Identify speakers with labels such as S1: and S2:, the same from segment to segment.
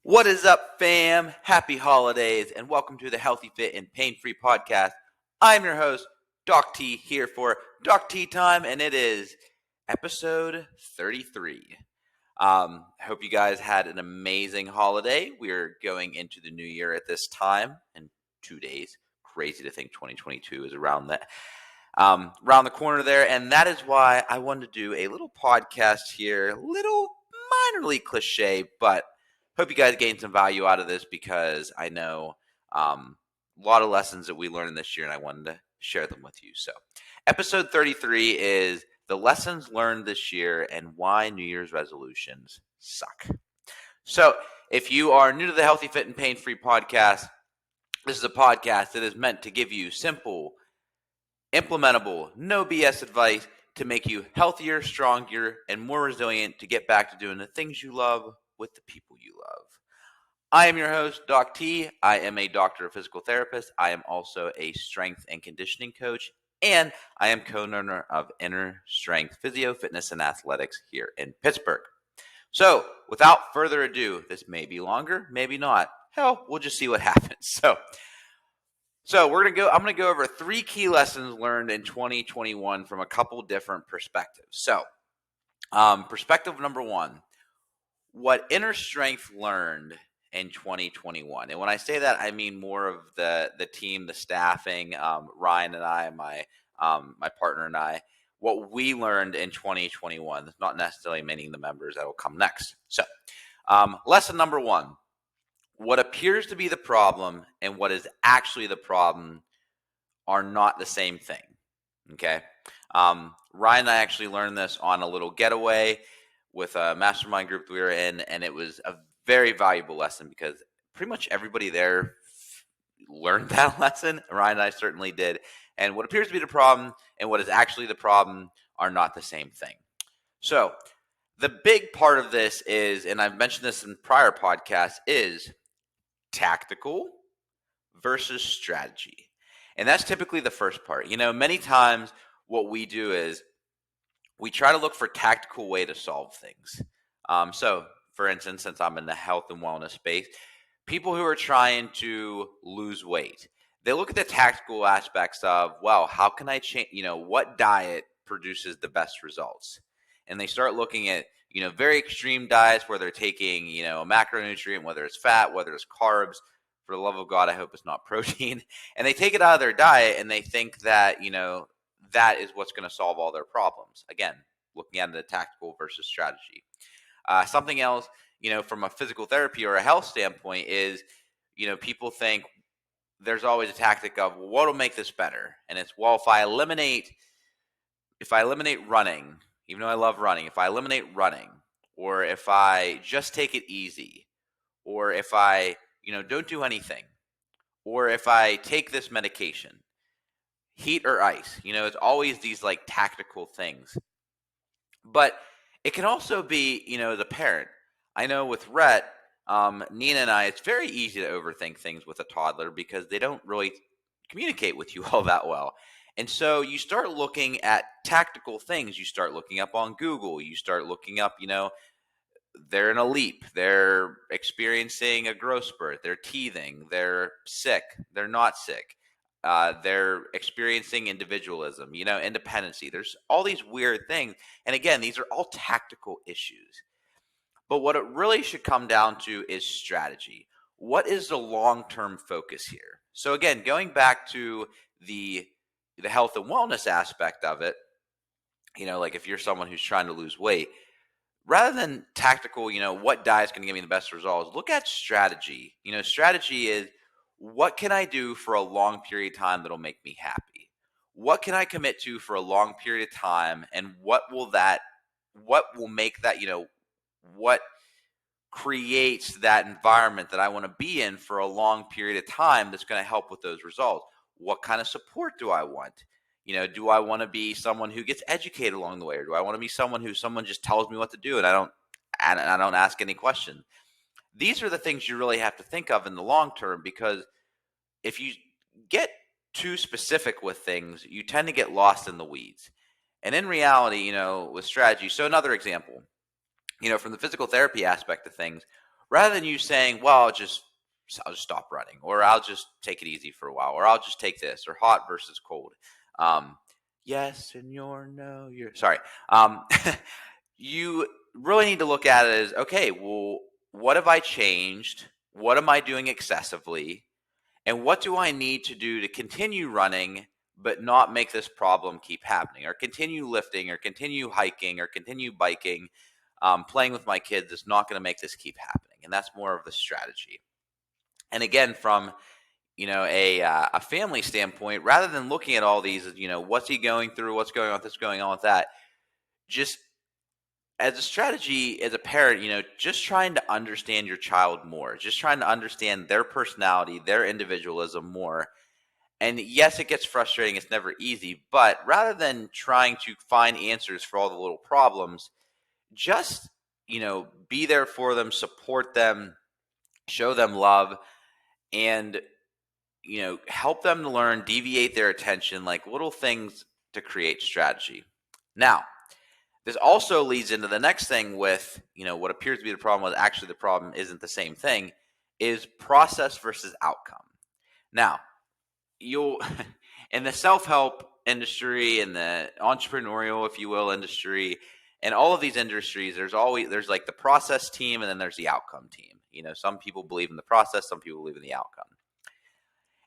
S1: What is up, fam? Happy holidays, and welcome to the Healthy, Fit, and Pain-Free podcast. I'm your host, Doc T, here for Doc T Time, and it is episode 33. I hope you guys had an amazing holiday. We're going into the new year at this time in 2 days. Crazy to think 2022 is around the corner there, and that is why I wanted to do a little podcast here, little minorly cliche, but hope you guys gained some value out of this because I know a lot of lessons that we learned this year, and I wanted to share them with you. So episode 33 is the lessons learned this year and why New Year's resolutions suck. So if you are new to the Healthy, Fit, and Pain-Free podcast, this is a podcast that is meant to give you simple, implementable, no BS advice to make you healthier, stronger, and more resilient to get back to doing the things you love with the people you love. I am your host, Doc T. I am a doctor of physical therapist. I am also a strength and conditioning coach, and I am co-owner of Inner Strength Physio, Fitness, and Athletics here in Pittsburgh. So, without further ado, this may be longer, maybe not. Hell, we'll just see what happens. So I'm gonna go over 3 key lessons learned in 2021 from a couple different perspectives. So, perspective number 1. What Inner Strength learned in 2021. And when I say that, I mean more of the team, the staffing, Ryan and I, my partner and I, what we learned in 2021, not necessarily meaning the members that will come next. So lesson number 1, what appears to be the problem and what is actually the problem are not the same thing. Okay. Ryan and I actually learned this on a little getaway with a mastermind group we were in, and it was a very valuable lesson because pretty much everybody there learned that lesson. Ryan and I certainly did. And what appears to be the problem and what is actually the problem are not the same thing. So the big part of this is, and I've mentioned this in prior podcasts, is tactical versus strategy. And that's typically the first part. Many times what we do is we try to look for tactical way to solve things. So, for instance, since I'm in the health and wellness space, people who are trying to lose weight, they look at the tactical aspects of, well, how can I change, what diet produces the best results? And they start looking at, very extreme diets where they're taking, a macronutrient, whether it's fat, whether it's carbs. For the love of God, I hope it's not protein. And they take it out of their diet and they think that, that is what's going to solve all their problems. Again, looking at the tactical versus strategy. Something else, from a physical therapy or a health standpoint is, people think there's always a tactic of, well, what will make this better? And it's, well, if I eliminate running, even though I love running, if I eliminate running, or if I just take it easy, or if I, don't do anything, or if I take this medication, heat or ice, it's always these like tactical things. But it can also be, the parent. I know with Rhett, Nina and I, it's very easy to overthink things with a toddler because they don't really communicate with you all that well. And so you start looking at tactical things. You start looking up on Google. You start looking up, they're in a leap. They're experiencing a growth spurt. They're teething. They're sick. They're not sick. They're experiencing individualism, independency. There's all these weird things. And again, these are all tactical issues. But what it really should come down to is strategy. What is the long-term focus here? So again, going back to the health and wellness aspect of it, like if you're someone who's trying to lose weight, rather than tactical, what diet's going to give me the best results, look at strategy. Strategy is, what can I do for a long period of time that'll make me happy? What can I commit to for a long period of time? And what will make that, what creates that environment that I want to be in for a long period of time that's going to help with those results? What kind of support do I want? Do I want to be someone who gets educated along the way, or do I want to be someone just tells me what to do and I don't ask any questions? These are the things you really have to think of in the long term, because if you get too specific with things, you tend to get lost in the weeds. And in reality, with strategy, so another example, from the physical therapy aspect of things, rather than you saying, well, I'll just stop running, or I'll just take it easy for a while, or I'll just take this, or hot versus cold. Yes, and you're sorry. Um, you really need to look at it as, okay, well, what have I changed? What am I doing excessively? And what do I need to do to continue running, but not make this problem keep happening, or continue lifting, or continue hiking, or continue biking? Playing with my kids is not going to make this keep happening. And that's more of the strategy. And again, from a family standpoint, rather than looking at all these, what's he going through, what's going on with this, going on with that, just as a strategy, as a parent, just trying to understand your child more, just trying to understand their personality, their individualism more. And yes, it gets frustrating. It's never easy. But rather than trying to find answers for all the little problems, just, be there for them, support them, show them love, and, help them to learn, deviate their attention, like little things to create strategy. Now, this also leads into the next thing with, what appears to be the problem, but actually the problem isn't the same thing, is process versus outcome. Now, you'll in the self-help industry and the entrepreneurial, if you will, industry, and all of these industries, there's like the process team, and then there's the outcome team. Some people believe in the process, some people believe in the outcome.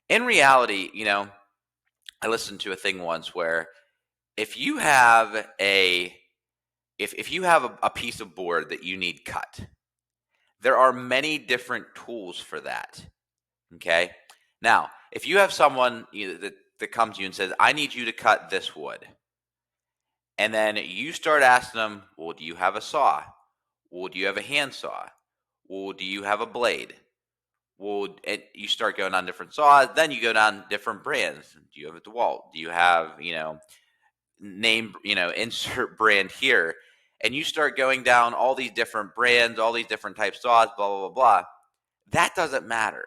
S1: In reality, I listened to a thing once where if you have if you have a piece of board that you need cut, there are many different tools for that. Okay. Now, if you have someone that comes to you and says, I need you to cut this wood, and then you start asking them, well, do you have a saw? Well, do you have a handsaw? Well, do you have a blade? Well, you start going on different saws. Then you go down different brands. Do you have a DeWalt? Do you have, name, insert brand here? And you start going down all these different brands, all these different types of saws, blah, blah, blah, blah. That doesn't matter.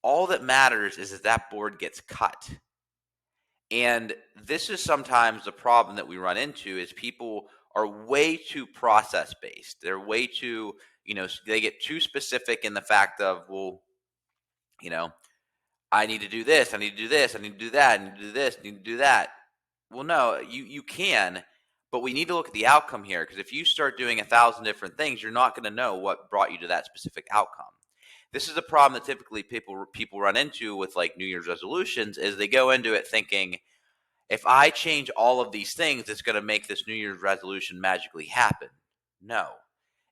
S1: All that matters is that board gets cut. And this is sometimes the problem that we run into is people are way too process based. They're way too, they get too specific in the fact of, well, I need to do this, I need to do this, I need to do that, I need to do this, I need to do that. Well, no, you can, but we need to look at the outcome here, because if you start doing 1,000 different things, you're not going to know what brought you to that specific outcome. This is a problem that typically people run into with like New Year's resolutions, is they go into it thinking, if I change all of these things, it's going to make this New Year's resolution magically happen. No.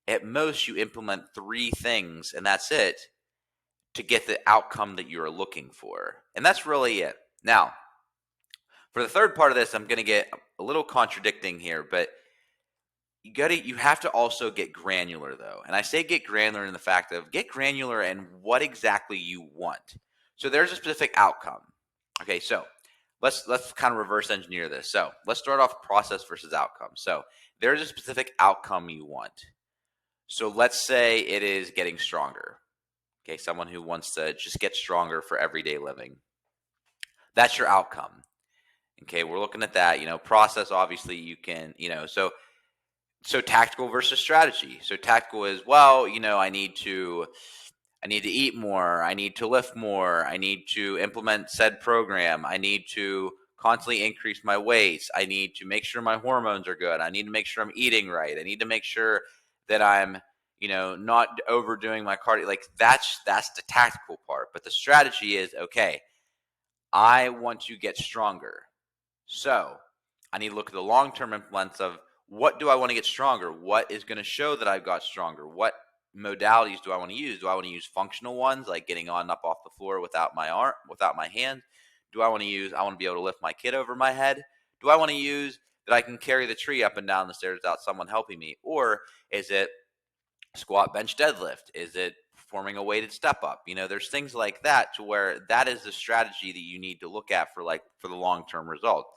S1: At most, you implement 3 things, and that's it, to get the outcome that you're looking for. And that's really it. Now, for the third part of this, I'm going to get a little contradicting here, but you have to also get granular, though. And I say get granular in the fact of get granular in what exactly you want. So there's a specific outcome. Okay, so let's kind of reverse engineer this. So let's start off process versus outcome. So there's a specific outcome you want. So let's say it is getting stronger. Okay, someone who wants to just get stronger for everyday living. That's your outcome. Okay, we're looking at that. Process, obviously you can, so tactical versus strategy. So tactical is, well, I need to eat more. I need to lift more. I need to implement said program. I need to constantly increase my weights. I need to make sure my hormones are good. I need to make sure I'm eating right. I need to make sure that I'm, not overdoing my cardio. Like that's the tactical part. But the strategy is, okay, I want to get stronger. So I need to look at the long-term implements of what do I want to get stronger? What is going to show that I've got stronger? What modalities do I want to use? Do I want to use functional ones like getting on up off the floor without my arm, without my hand? I want to be able to lift my kid over my head? Do I want to use that I can carry the tree up and down the stairs without someone helping me? Or is it squat, bench, deadlift? Is it performing a weighted step up? There's things like that to where that is the strategy that you need to look at for the long-term result.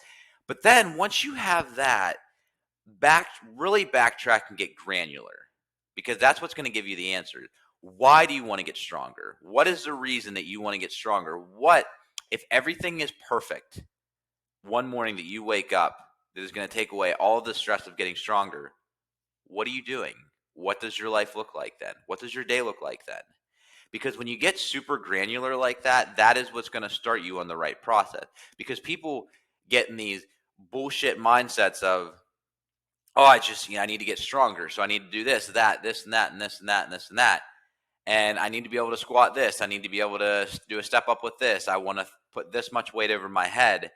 S1: But then once you have that, really backtrack and get granular, because that's what's going to give you the answers. Why do you want to get stronger? What is the reason that you want to get stronger? What if everything is perfect one morning that you wake up that is going to take away all of the stress of getting stronger? What are you doing? what does your life look like then? What does your day look like then? Because when you get super granular like that, that is what's going to start you on the right process. Because people get in these bullshit mindsets of, oh, I need to get stronger. So I need to do this, that, this, and that, and this, and that, and this, and that. And I need to be able to squat this. I need to be able to do a step up with this. I want to put this much weight over my head.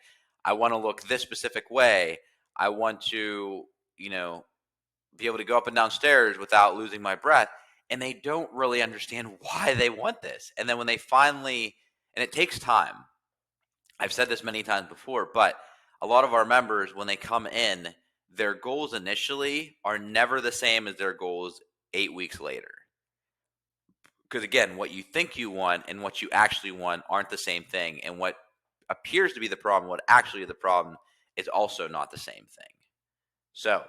S1: I want to look this specific way. I want to, be able to go up and down stairs without losing my breath. And they don't really understand why they want this. And then when they finally, and it takes time. I've said this many times before, but a lot of our members, when they come in, their goals initially are never the same as their goals 8 weeks later. Because again, what you think you want and what you actually want aren't the same thing. And what appears to be the problem, what actually is the problem, is also not the same thing. So,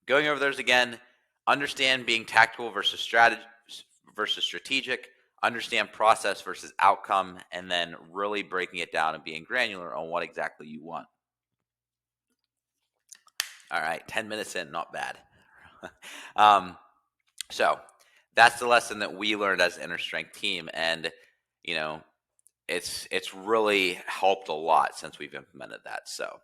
S1: going over those again, understand being tactical versus strategic, understand process versus outcome, and then really breaking it down and being granular on what exactly you want. All right, 10 minutes in, not bad. So that's the lesson that we learned as an inner strength team, and it's really helped a lot since we've implemented that. So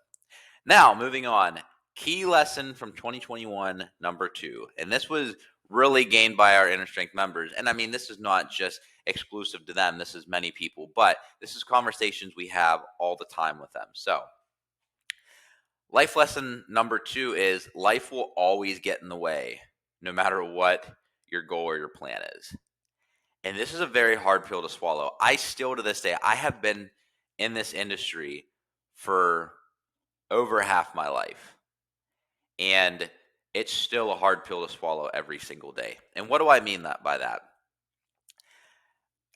S1: now moving on, key lesson from 2021, number 2, and this was really gained by our inner strength members. And I mean, this is not just exclusive to them. This is many people, but this is conversations we have all the time with them. So life lesson number 2 is life will always get in the way, no matter what your goal or your plan is. And this is a very hard pill to swallow. I still, to this day, I have been in this industry for over half my life. And it's still a hard pill to swallow every single day. And what do I mean by that?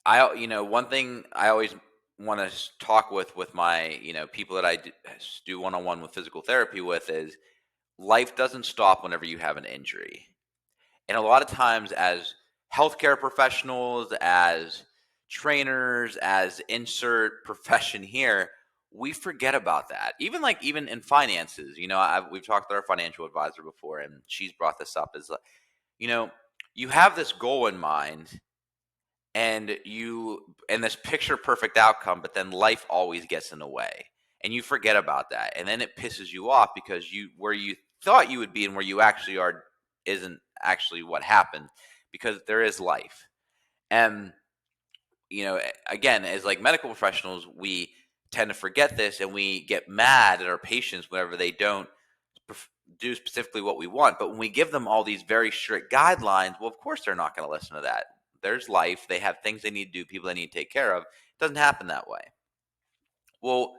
S1: One thing I always want to talk with my, people that I do one-on-one with physical therapy with is life doesn't stop whenever you have an injury. And a lot of times as healthcare professionals, as trainers, as insert profession here, we forget about that. Even in finances, we've talked to our financial advisor before, and she's brought this up, is you have this goal in mind and this picture perfect outcome, but then life always gets in the way and you forget about that. And then it pisses you off because where you thought you would be and where you actually are isn't actually what happened, because there is life. And again, as like medical professionals, we tend to forget this and we get mad at our patients whenever they don't do specifically what we want. But when we give them all these very strict guidelines, well, of course they're not going to listen to that. There's life. They have things they need to do, people they need to take care of. It doesn't happen that way. Well,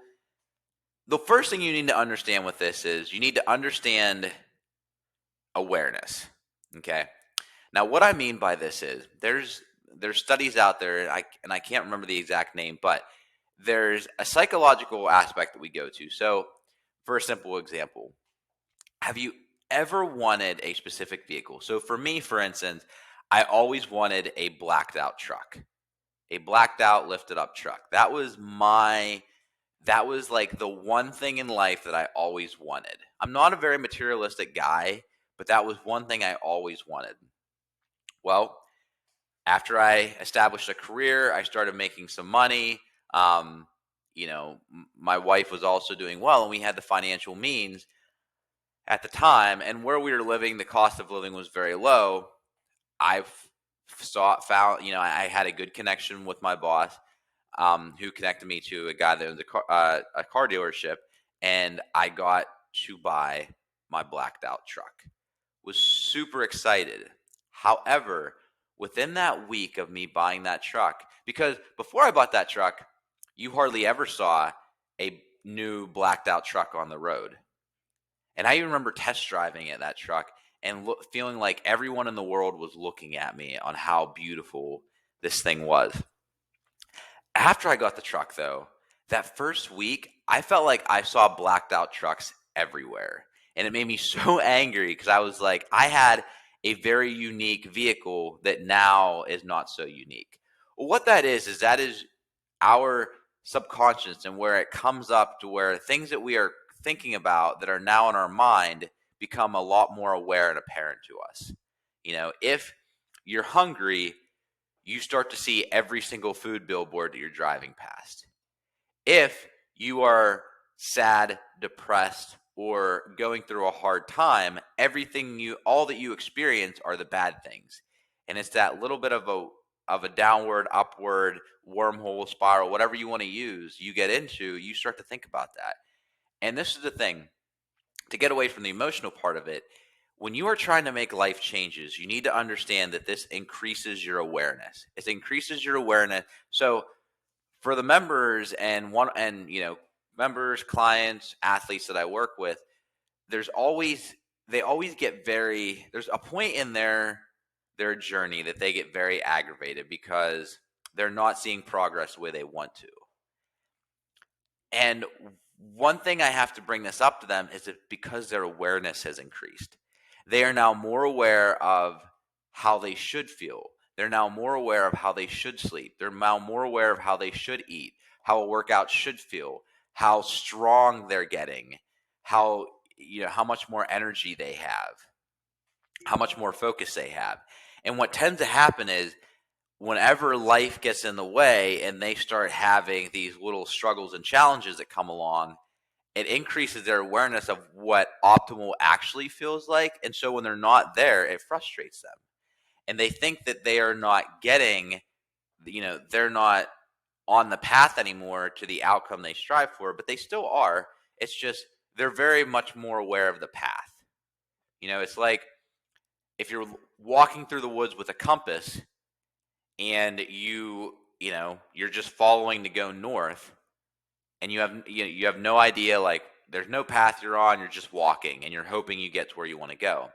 S1: the first thing you need to understand with this is you need to understand awareness. Okay. Now, what I mean by this is there's studies out there, and I can't remember the exact name, but there's a psychological aspect that we go to. So, for a simple example, have you ever wanted a specific vehicle? So, for me, for instance, I always wanted a blacked out truck, a blacked out lifted up truck. That was like the one thing in life that I always wanted. I'm not a very materialistic guy, but that was one thing I always wanted. Well, after I established a career, I started making some money. My wife was also doing well, and we had the financial means at the time. And where we were living, the cost of living was very low. I had a good connection with my boss, who connected me to a guy that owns a car dealership, and I got to buy my blacked out truck. Was super excited. However, within that week of me buying that truck, because before I bought that truck, you hardly ever saw a new blacked out truck on the road. And I even remember test driving that truck and feeling like everyone in the world was looking at me on how beautiful this thing was. After I got the truck, though, that first week, I felt like I saw blacked out trucks everywhere. And it made me so angry because I was like, I had a very unique vehicle that now is not so unique. Well, what that is our subconscious, and where it comes up to where things that we are thinking about that are now in our mind become a lot more aware and apparent to us. If you're hungry, you start to see every single food billboard that you're driving past. If you are sad, depressed, or going through a hard time, all that you experience are the bad things. And it's that little bit of a downward, upward, wormhole, spiral, whatever you want to use, you get into, you start to think about that. And this is the thing, to get away from the emotional part of it, when you are trying to make life changes, you need to understand that this increases your awareness. It increases your awareness. So for the members members, clients, athletes that I work with, there's a point in their journey that they get very aggravated because they're not seeing progress the way they want to. And one thing I have to bring this up to them is that because their awareness has increased, they are now more aware of how they should feel. They're now more aware of how they should sleep. They're now more aware of how they should eat, how a workout should feel, how strong they're getting, how much more energy they have, how much more focus they have. And what tends to happen is whenever life gets in the way and they start having these little struggles and challenges that come along, it increases their awareness of what optimal actually feels like. And so when they're not there, it frustrates them. And they think that they are not getting, they're not on the path anymore to the outcome they strive for, but they still are. It's just they're very much more aware of the path. It's like if you're walking through the woods with a compass and you're just following to go north, and you have no idea, like there's no path you're on, you're just walking and you're hoping you get to where you want to go.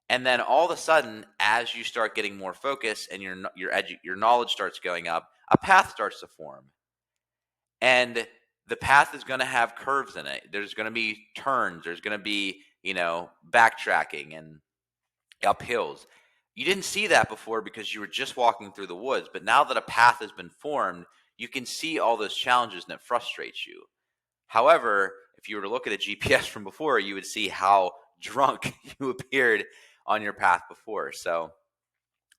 S1: And then all of a sudden, as you start getting more focus and your knowledge starts going up, a path starts to form. And the path is going to have curves in it. There's going to be turns. There's going to be, backtracking and uphills. You didn't see that before because you were just walking through the woods. But now that a path has been formed, you can see all those challenges and it frustrates you. However, if you were to look at a GPS from before, you would see how drunk you appeared on your path before. So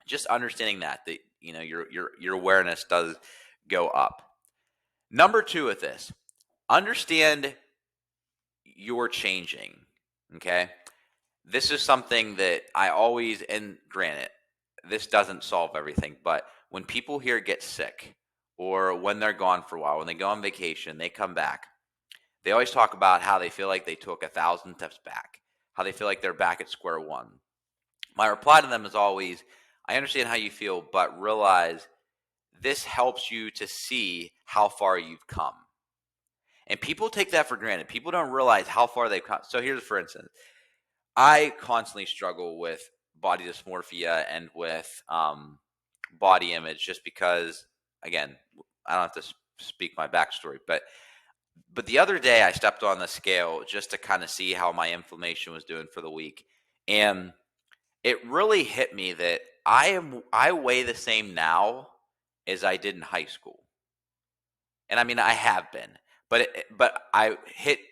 S1: just understanding that your awareness does go up. Number 2 with this, understand you're changing. Okay. This is something that I always, and granted, this doesn't solve everything, but when people here get sick or when they're gone for a while, when they go on vacation, they come back, they always talk about how they feel like they took 1,000 steps back, how they feel like they're back at square one. My reply to them is always, I understand how you feel, but realize this helps you to see how far you've come. And people take that for granted. People don't realize how far they've come. So here's, for instance, I constantly struggle with body dysmorphia and with body image just because, again, I don't have to speak my backstory, but the other day I stepped on the scale just to kind of see how my inflammation was doing for the week. And it really hit me that I weigh the same now as I did in high school. And I mean, I have been, but I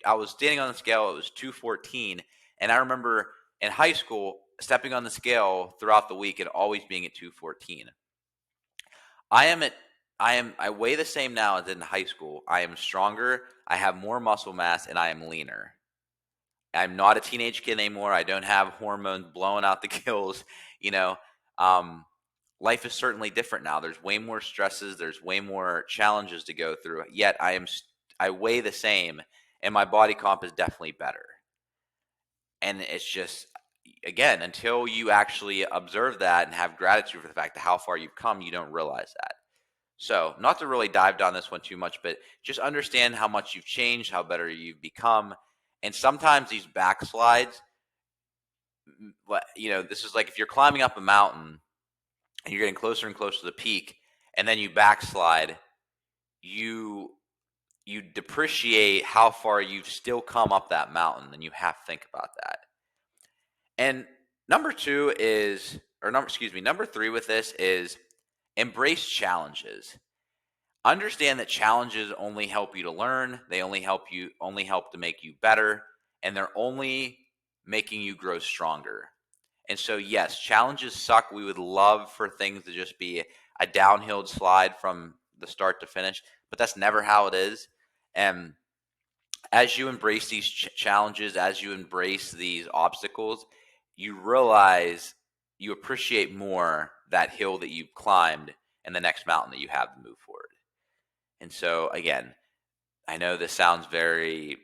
S1: was standing on the scale. It was 214. And I remember in high school stepping on the scale throughout the week and always being at 214. I weigh the same now as in high school. I am stronger. I have more muscle mass and I am leaner. I'm not a teenage kid anymore. I don't have hormones blowing out the gills. Life is certainly different now. There's way more stresses. There's way more challenges to go through. Yet I weigh the same, and my body comp is definitely better. And it's just, again, until you actually observe that and have gratitude for the fact that how far you've come, you don't realize that. So not to really dive down this one too much, but just understand how much you've changed, how better you've become. And sometimes these backslides, this is like if you're climbing up a mountain and you're getting closer and closer to the peak, and then you backslide, you depreciate how far you've still come up that mountain, and you have to think about that. And number 3 with this is embrace challenges. Understand that challenges only help you to learn. They only help to make you better, and they're only making you grow stronger. And so, yes, challenges suck. We would love for things to just be a downhill slide from the start to finish, but that's never how it is. And as you embrace these challenges, as you embrace these obstacles, you realize you appreciate more that hill that you've climbed and the next mountain that you have to move forward. And so, again, I know this sounds very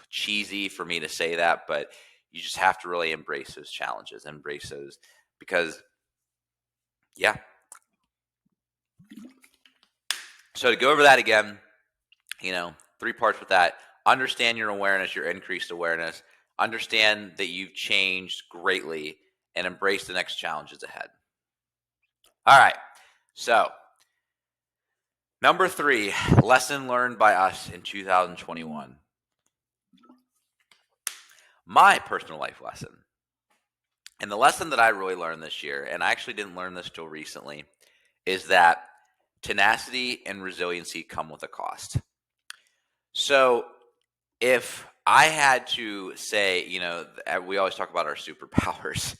S1: cheesy for me to say that, but you just have to really embrace those challenges, embrace those, because, yeah. So to go over that again, 3 parts with that. Understand your awareness, your increased awareness. Understand that you've changed greatly, and embrace the next challenges ahead. All right. So, number 3, lesson learned by us in 2021. My personal life lesson. And the lesson that I really learned this year, and I actually didn't learn this till recently, is that tenacity and resiliency come with a cost. So if I had to say, we always talk about our superpowers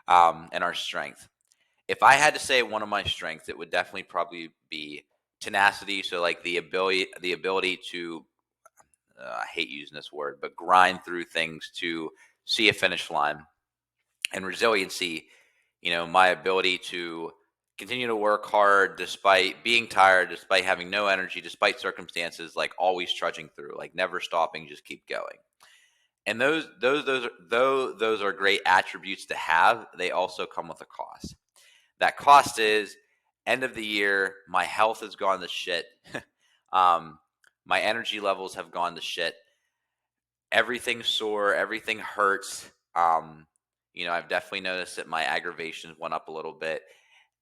S1: and our strength. If I had to say one of my strengths, it would definitely probably be tenacity. So like the ability to, I hate using this word, but grind through things to see a finish line. And resiliency, my ability to continue to work hard despite being tired, despite having no energy, despite circumstances, like always trudging through, like never stopping, just keep going. And those are great attributes to have. They also come with a cost. That cost is end of the year, my health has gone to shit. My energy levels have gone to shit. Everything's sore, everything hurts. I've definitely noticed that my aggravations went up a little bit.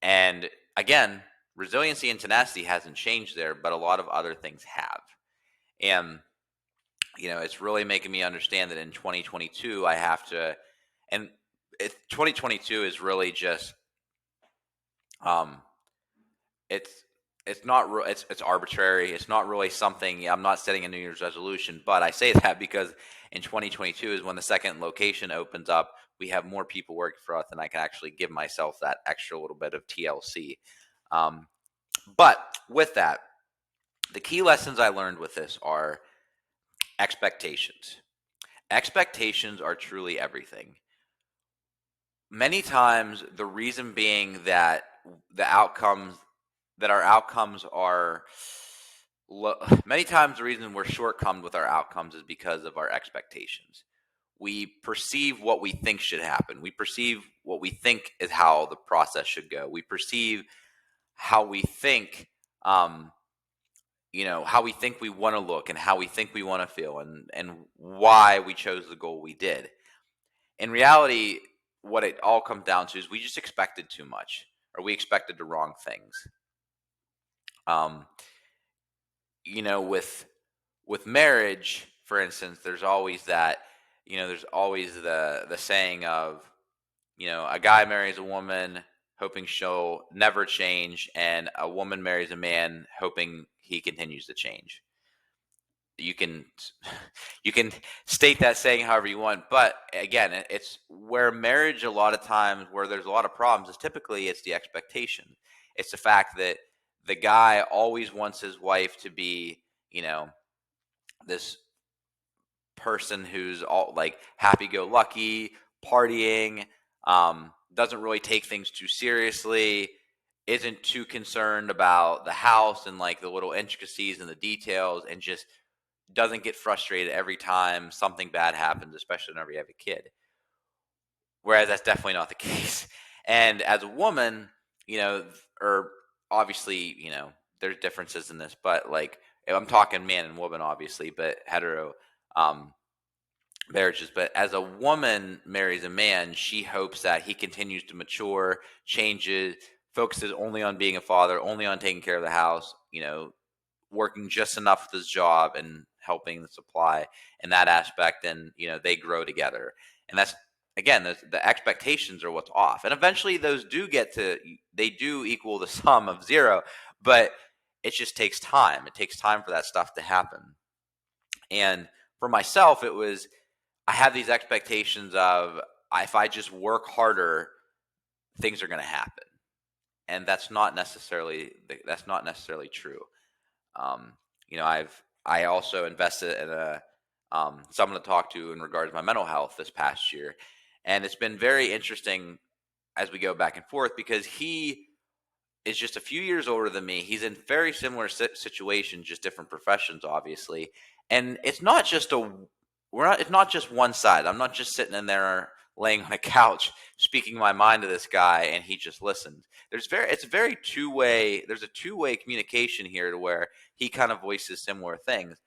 S1: And again, resiliency and tenacity hasn't changed there, but a lot of other things have. And, it's really making me understand that in 2022, I have to, and 2022 is really just, it's, it's not, it's arbitrary. It's not really something, I'm not setting a New Year's resolution, but I say that because in 2022 is when the second location opens up. We have more people working for us, and I can actually give myself that extra little bit of TLC. But with that, the key lessons I learned with this are expectations. Expectations are truly everything. Many times, the reason being that our outcomes are many times the reason we're shortcoming with our outcomes is because of our expectations. We perceive what we think should happen. We perceive what we think is how the process should go. We perceive how we think, how we think we want to look and how we think we want to feel and why we chose the goal we did. In reality, what it all comes down to is we just expected too much, or we expected the wrong things. With marriage, for instance, there's always that, there's always the saying of, a guy marries a woman hoping she'll never change, and a woman marries a man hoping he continues to change. You can state that saying however you want, but again, it's where marriage, a lot of times where there's a lot of problems, is typically it's the expectation. It's the fact that the guy always wants his wife to be, this person who's all like happy-go-lucky, partying, doesn't really take things too seriously, isn't too concerned about the house and like the little intricacies and the details, and just doesn't get frustrated every time something bad happens, especially whenever you have a kid. Whereas that's definitely not the case. And as a woman, or obviously, there's differences in this, but like I'm talking man and woman, obviously, but hetero marriages. But as a woman marries a man, she hopes that he continues to mature, changes, focuses only on being a father, only on taking care of the house, working just enough with his job and helping the supply in that aspect. And, they grow together. And that's, again, the expectations are what's off. And eventually those do equal the sum of zero, but it just takes time. It takes time for that stuff to happen. And for myself, I had these expectations of, if I just work harder, things are going to happen. And that's not necessarily true. Um, I also invested in someone to talk to in regards to my mental health this past year, and it's been very interesting as we go back and forth because he is just a few years older than me. He's in very similar situations, just different professions, obviously. And it's not just it's not just one side. I'm not just sitting in there laying on a couch speaking my mind to this guy and he just listens. It's a very two-way. There's a two-way communication here to where he kind of voices similar things.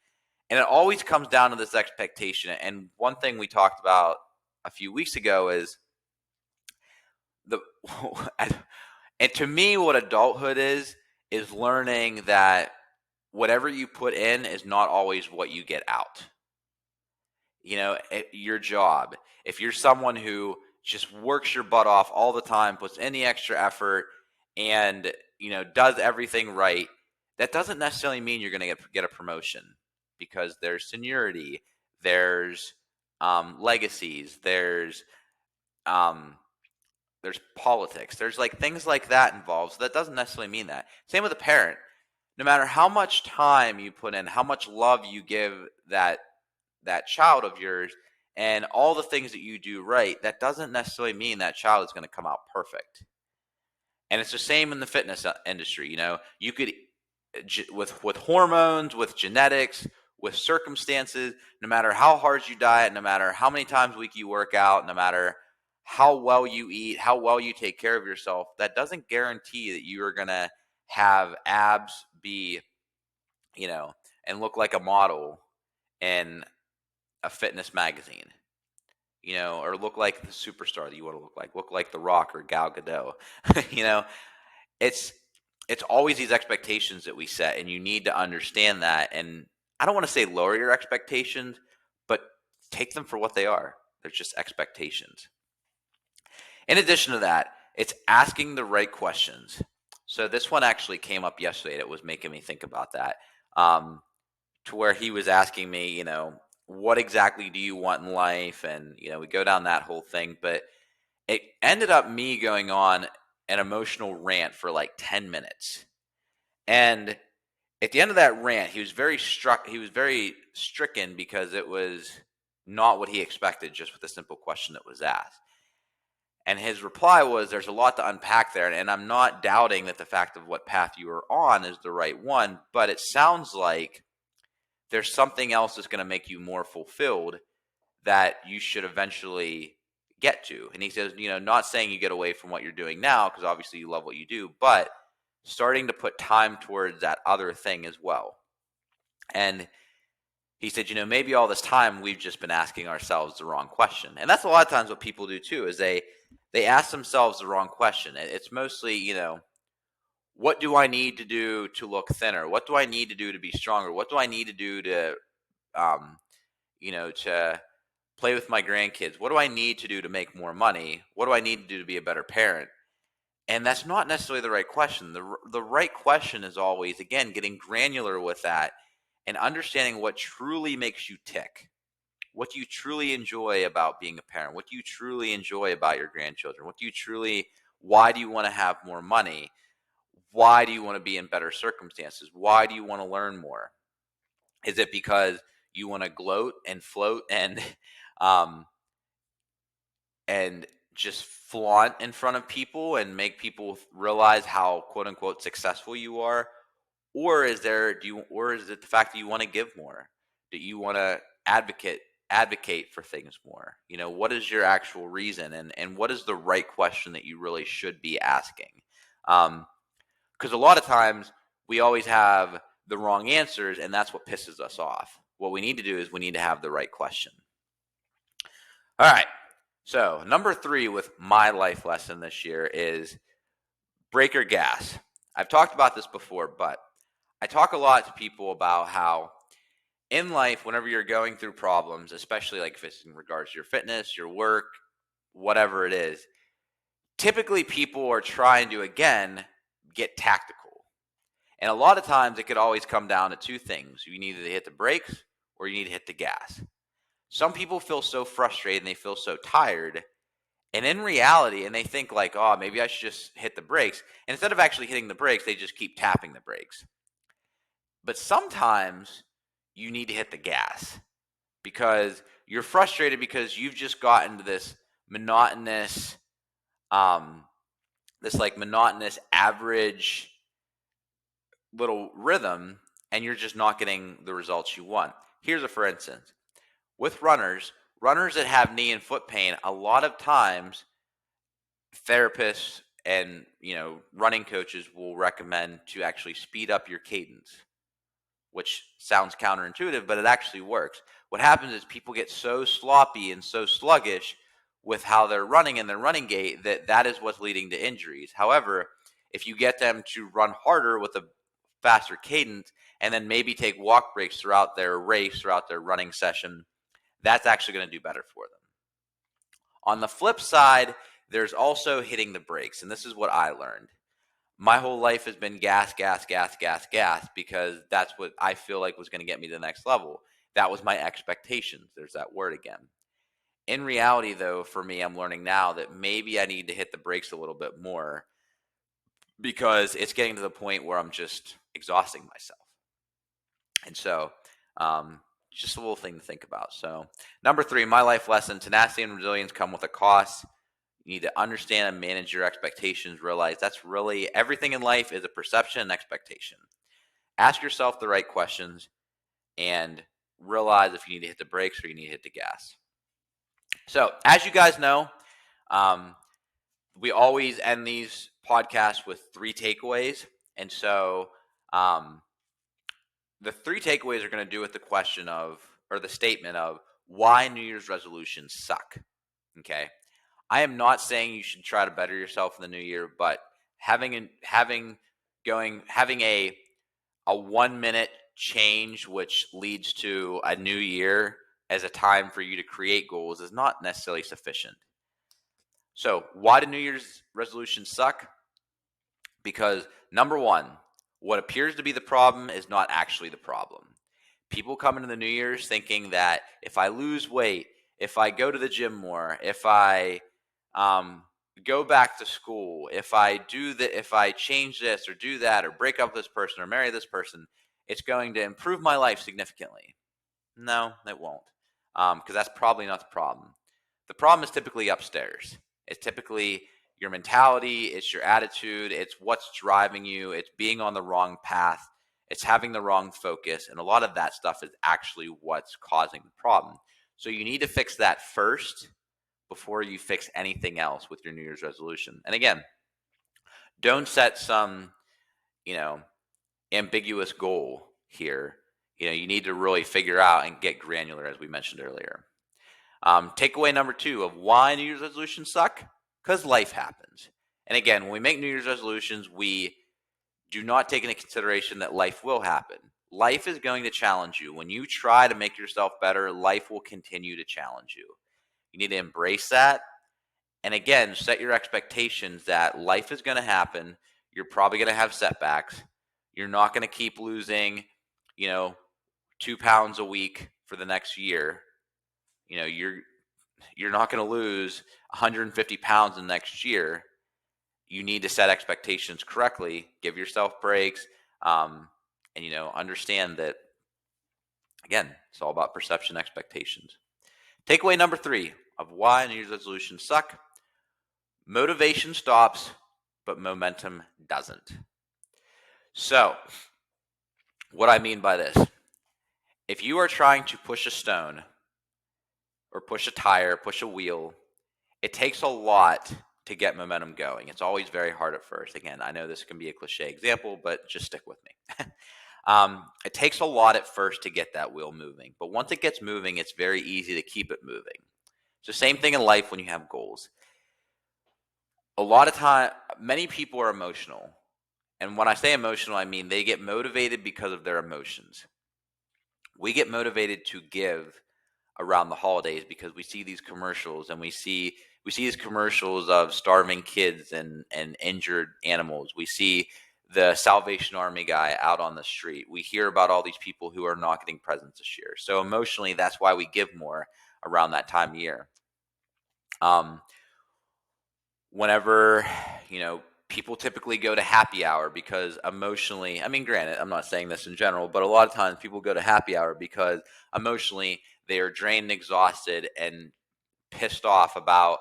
S1: And it always comes down to this expectation. And one thing we talked about a few weeks ago is the and to me, what adulthood is learning that whatever you put in is not always what you get out. Your job, if you're someone who just works your butt off all the time, puts any extra effort, and does everything right, that doesn't necessarily mean you're going to get a promotion, because there's seniority, there's legacies, there's politics, there's like things like that involved. So that doesn't necessarily mean that. Same with a parent. No matter how much time you put in, how much love you give that child of yours, and all the things that you do right, that doesn't necessarily mean that child is going to come out perfect. And it's the same in the fitness industry. You could, with hormones, with genetics, with circumstances, no matter how hard you diet, no matter how many times a week you work out, no matter how well you eat, how well you take care of yourself, that doesn't guarantee that you are going to have abs, and look like a model in a fitness magazine, or look like the superstar that you want to look like The Rock or Gal Gadot. It's always these expectations that we set, and you need to understand that. And I don't want to say lower your expectations, but take them for what they are. They're just expectations. In addition to that, it's asking the right questions. So this one actually came up yesterday, and it was making me think about that. To where he was asking me, what exactly do you want in life? And, we go down that whole thing, but it ended up me going on an emotional rant for like 10 minutes. And at the end of that rant, he was very stricken because it was not what he expected, just with a simple question that was asked. And his reply was, there's a lot to unpack there. And I'm not doubting that the fact of what path you are on is the right one, but it sounds like there's something else that's going to make you more fulfilled that you should eventually get to. And he says, not saying you get away from what you're doing now, because obviously you love what you do, but starting to put time towards that other thing as well. And he said, maybe all this time we've just been asking ourselves the wrong question. And that's a lot of times what people do too, is they ask themselves the wrong question. It's mostly, what do I need to do to look thinner? What do I need to do to be stronger? What do I need to do to, to play with my grandkids? What do I need to do to make more money? What do I need to do to be a better parent? And that's not necessarily the right question. The right question is always, again, getting granular with that and understanding what truly makes you tick. What do you truly enjoy about being a parent? What do you truly enjoy about your grandchildren? Why do you want to have more money? Why do you want to be in better circumstances? Why do you want to learn more? Is it because you want to gloat and float and just flaunt in front of people and make people realize how quote unquote successful you are? Or is it the fact that you want to give more? That you want to advocate for things more? What is your actual reason, and what is the right question that you really should be asking? Because a lot of times we always have the wrong answers, and that's what pisses us off. What we need to do is we need to have the right question. All right. So number 3 with my life lesson this year is brake or gas. I've talked about this before, but I talk a lot to people about how in life, whenever you're going through problems, especially like if it's in regards to your fitness, your work, whatever it is, typically people are trying to, again, get tactical. And a lot of times it could always come down to 2 things. You need to hit the brakes or you need to hit the gas. Some people feel so frustrated and they feel so tired And in reality, and they think like, oh, maybe I should just hit the brakes. And instead of actually hitting the brakes, they just keep tapping the brakes. But sometimes you need to hit the gas because you're frustrated because you've just gotten to this monotonous, monotonous average little rhythm, and you're just not getting the results you want. Here's a for instance. With runners that have knee and foot pain, a lot of times therapists and running coaches will recommend to actually speed up your cadence, which sounds counterintuitive, but it actually works. What happens is people get so sloppy and so sluggish with how they're running and their running gait that is what's leading to injuries. However, if you get them to run harder with a faster cadence and then maybe take walk breaks throughout their race, throughout their running session, that's actually going to do better for them. On the flip side, there's also hitting the brakes, and this is what I learned. My whole life has been gas, gas, gas, gas, gas, because that's what I feel like was going to get me to the next level. That was my expectations. There's that word again. In reality, though, for me, I'm learning now that maybe I need to hit the brakes a little bit more because it's getting to the point where I'm just exhausting myself. And so, just a little thing to think about. So, number 3, my life lesson: tenacity and resilience come with a cost. You need to understand and manage your expectations. Realize that's really everything in life is a perception and expectation. Ask yourself the right questions and realize if you need to hit the brakes or you need to hit the gas. So, as you guys know, we always end these podcasts with 3 takeaways. And so, the 3 takeaways are going to do with the question of, or the statement of, why New Year's resolutions suck. Okay. I am not saying you should try to better yourself in the new year, but having a 1-minute change which leads to a new year as a time for you to create goals is not necessarily sufficient. So why do New Year's resolutions suck? Because number 1, what appears to be the problem is not actually the problem. People come into the New Year's thinking that if I lose weight, if I go to the gym more, if I go back to school, if I change this or do that or break up with this person or marry this person, it's going to improve my life significantly. No, it won't, because that's probably not the problem. The problem is typically upstairs. It's typically your mentality, it's your attitude, it's what's driving you, it's being on the wrong path, it's having the wrong focus, and a lot of that stuff is actually what's causing the problem. So you need to fix that first before you fix anything else with your New Year's resolution. And again, don't set some, ambiguous goal here. You need to really figure out and get granular, as we mentioned earlier. Takeaway number 2 of why New Year's resolutions suck: because life happens. And again, when we make New Year's resolutions, we do not take into consideration that life will happen. Life is going to challenge you. When you try to make yourself better, life will continue to challenge you. You need to embrace that. And again, set your expectations that life is going to happen. You're probably going to have setbacks. You're not going to keep losing, 2 pounds a week for the next year. You're not going to lose 150 pounds in the next year. You need to set expectations correctly, give yourself breaks, and understand that, again, it's all about perception, expectations. Takeaway number 3 of why New Year's resolutions suck: motivation stops, but momentum doesn't. So, what I mean by this: if you are trying to push a stone or push a tire, push a wheel, it takes a lot to get momentum going. It's always very hard at first. Again, I know this can be a cliche example, but just stick with me. It takes a lot at first to get that wheel moving, but once it gets moving, it's very easy to keep it moving. It's the same thing in life when you have goals. A lot of time, many people are emotional. And when I say emotional, I mean they get motivated because of their emotions. We get motivated to give around the holidays because we see these commercials, and we see these commercials of starving kids and injured animals. We see the Salvation Army guy out on the street. We hear about all these people who are not getting presents this year. So emotionally, that's why we give more around that time of year. whenever, people typically go to happy hour because emotionally, I mean, granted, I'm not saying this in general, but a lot of times people go to happy hour because emotionally they are drained and exhausted and pissed off about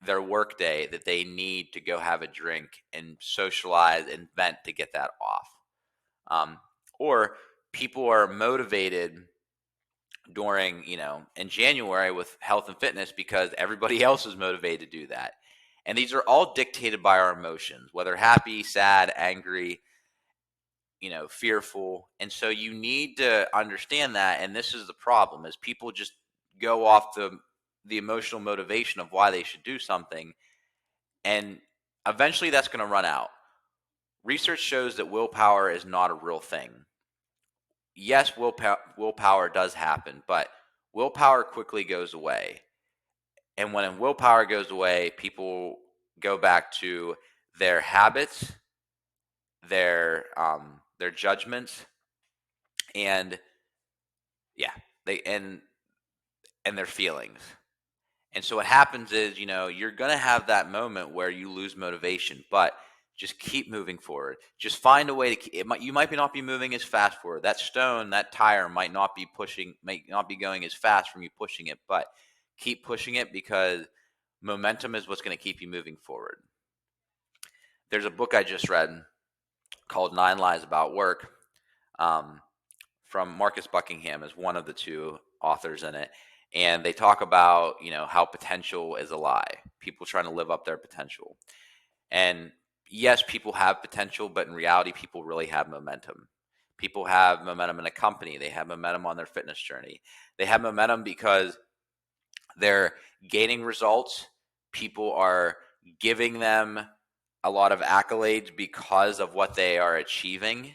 S1: their work day that they need to go have a drink and socialize and vent to get that off. Or people are motivated during, in January with health and fitness because everybody else is motivated to do that. And these are all dictated by our emotions, whether happy, sad, angry, fearful. And so you need to understand that. And this is the problem, is people just go off the emotional motivation of why they should do something. And eventually that's going to run out. Research shows that willpower is not a real thing. Yes, willpower does happen, but willpower quickly goes away. And when willpower goes away, people go back to their habits, their judgments, and and their feelings. And so what happens is, you're going to have that moment where you lose motivation, but just keep moving forward. Just find a way to you might not be moving as fast forward. That stone, that tire might not be going as fast from you pushing it, but keep pushing it because momentum is what's going to keep you moving forward. There's a book I just read called 9 Lies About Work, from Marcus Buckingham is one of the two authors in it. And they talk about, how potential is a lie. People trying to live up their potential. And yes, people have potential, but in reality, people really have momentum. People have momentum in a company. They have momentum on their fitness journey. They have momentum because they're gaining results. People are giving them a lot of accolades because of what they are achieving.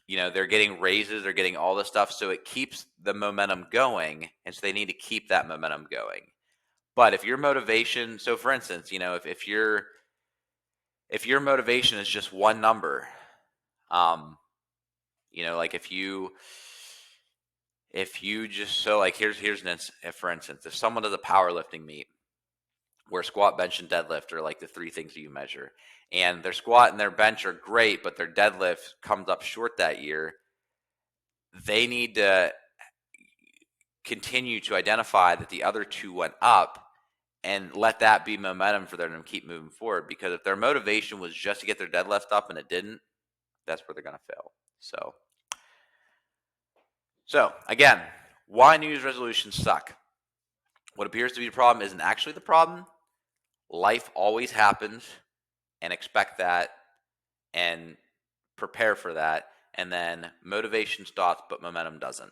S1: They're getting raises, they're getting all this stuff. So it keeps the momentum going. And so they need to keep that momentum going. But if your motivation, so for instance, if your motivation is just one number, like if you just, so like here's for instance, if someone does a powerlifting meet where squat, bench, and deadlift are like the three things that you measure, and their squat and their bench are great, but their deadlift comes up short that year, they need to continue to identify that the other two went up and let that be momentum for them to keep moving forward. Because if their motivation was just to get their deadlift up and it didn't, that's where they're going to fail. So again, why New Year's resolutions suck. What appears to be the problem isn't actually the problem. Life always happens, and expect that and prepare for that. And then motivation stops, but momentum doesn't.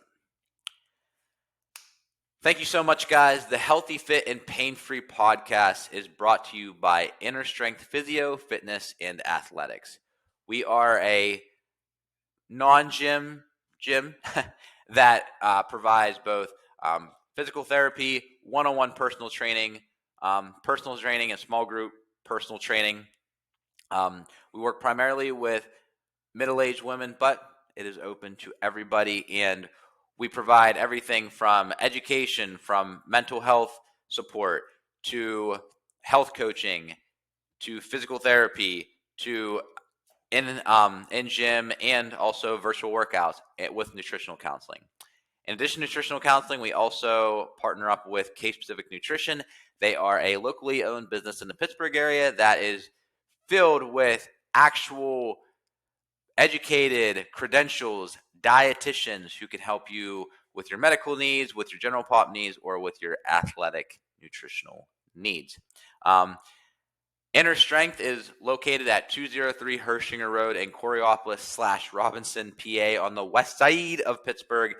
S1: Thank you so much, guys. The Healthy, Fit, and Pain-Free podcast is brought to you by Inner Strength Physio, Fitness, and Athletics. We are a non-gym gym that provides both physical therapy, one-on-one personal training, and small group personal training. We work primarily with middle-aged women, but it is open to everybody, and we provide everything from education, from mental health support, to health coaching, to physical therapy, to in gym, and also virtual workouts with nutritional counseling. In addition to nutritional counseling, we also partner up with Case Specific Nutrition. They are a locally owned business in the Pittsburgh area that is filled with actual educated credentials, dietitians who can help you with your medical needs, with your general pop needs, or with your athletic nutritional needs. Inner Strength is located at 203 Hershinger Road in Coraopolis / Robinson, PA, on the west side of Pittsburgh.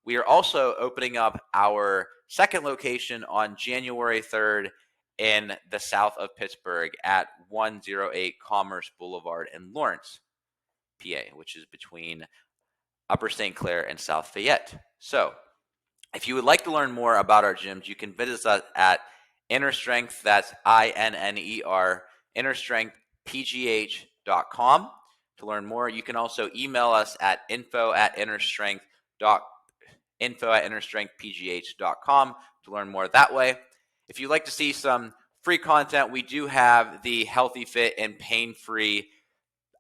S1: We are also opening up our second location on January 3rd in the south of Pittsburgh at 108 Commerce Boulevard in Lawrence, PA, which is between Upper St. Clair and South Fayette. So if you would like to learn more about our gyms, you can visit us at Inner Strength, that's INNER, innerstrengthpgh.com to learn more. You can also email us at info@innerstrengthpgh.com to learn more that way. If you'd like to see some free content, we do have the Healthy Fit and Pain Free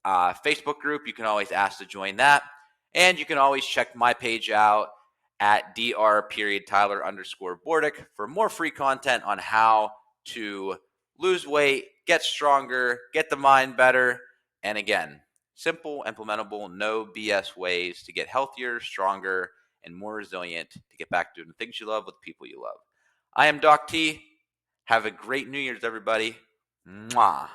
S1: Facebook group. You can always ask to join that. And you can always check my page out at dr.tyler_Bordick for more free content on how to lose weight, get stronger, get the mind better. And again, simple, implementable, no BS ways to get healthier, stronger, and more resilient to get back to doing the things you love with the people you love. I am Doc T. Have a great New Year's, everybody. Mwah.